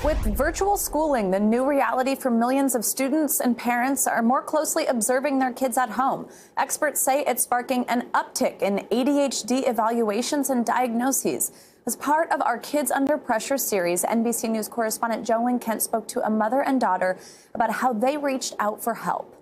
With virtual schooling, the new reality for millions of students and parents are more closely observing their kids at home. Experts say it's sparking an uptick in ADHD evaluations and diagnoses. As part of our Kids Under Pressure series, NBC News correspondent Jolene Kent spoke to a mother and daughter about how they reached out for help.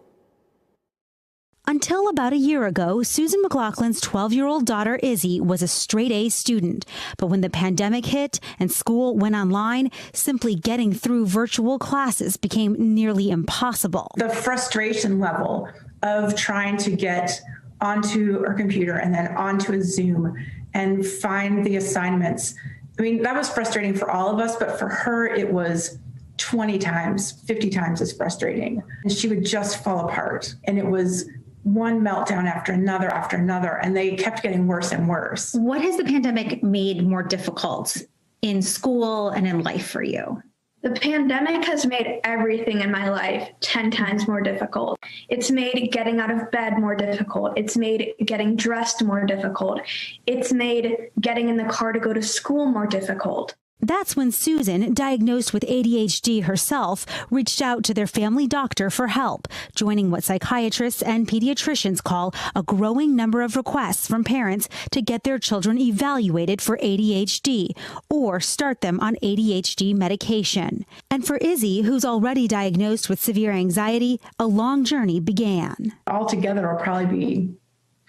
Until about a year ago, Susan McLaughlin's 12-year-old daughter, Izzy, was a straight-A student. But when the pandemic hit and school went online, simply getting through virtual classes became nearly impossible. The frustration level of trying to get onto her computer and then onto a Zoom and find the assignments. I mean, that was frustrating for all of us, but for her, it was 20 times, 50 times as frustrating. And she would just fall apart. And it was one meltdown after another, and they kept getting worse and worse. What has the pandemic made more difficult in school and in life for you? The pandemic has made everything in my life 10 times more difficult. It's made getting out of bed more difficult. It's made getting dressed more difficult. It's made getting in the car to go to school more difficult. That's when Susan, diagnosed with ADHD herself, reached out to their family doctor for help, joining what psychiatrists and pediatricians call a growing number of requests from parents to get their children evaluated for ADHD or start them on ADHD medication. And for Izzy, who's already diagnosed with severe anxiety, a long journey began. Altogether, it'll probably be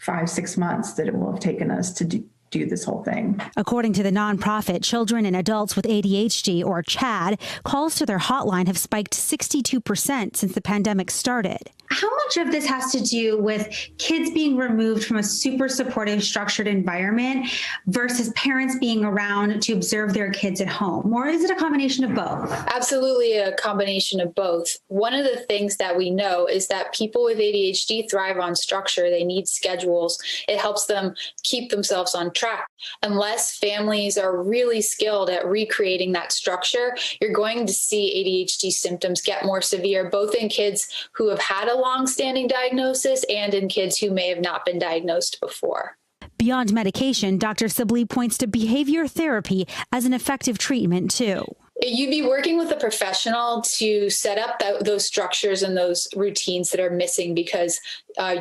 5-6 months that it will have taken us to do this whole thing. According to the nonprofit Children and Adults with ADHD, or CHAD, calls to their hotline have spiked 62% since the pandemic started. How much of this has to do with kids being removed from a super supportive, structured environment versus parents being around to observe their kids at home? Or is it a combination of both? Absolutely a combination of both. One of the things that we know is that people with ADHD thrive on structure. They need schedules. It helps them keep themselves on track. Unless families are really skilled at recreating that structure, you're going to see ADHD symptoms get more severe, both in kids who have had a long-standing diagnosis and in kids who may have not been diagnosed before. Beyond medication, Dr. Sibley points to behavior therapy as an effective treatment, too. You'd be working with a professional to set up those structures and those routines that are missing because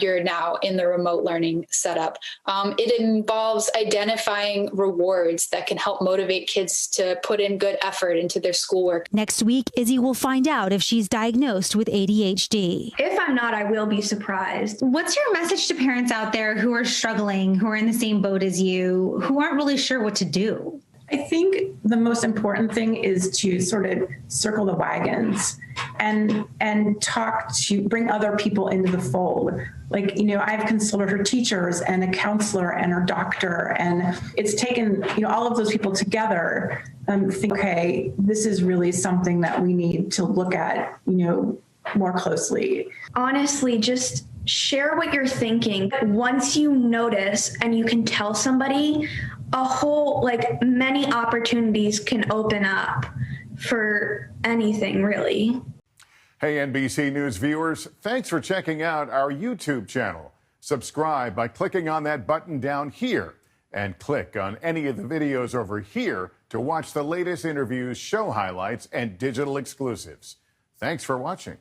you're now in the remote learning setup. It involves identifying rewards that can help motivate kids to put in good effort into their schoolwork. Next week, Izzy will find out if she's diagnosed with ADHD. If I'm not, I will be surprised. What's your message to parents out there who are struggling, who are in the same boat as you, who aren't really sure what to do? I think the most important thing is to sort of circle the wagons and bring other people into the fold. Like, I've consulted her teachers and a counselor and her doctor, and it's taken, all of those people together think, okay, this is really something that we need to look at, more closely. Honestly, just share what you're thinking. Once you notice and you can tell somebody, many opportunities can open up for anything, really. Hey, NBC News viewers, thanks for checking out our YouTube channel. Subscribe by clicking on that button down here and click on any of the videos over here to watch the latest interviews, show highlights, and digital exclusives. Thanks for watching.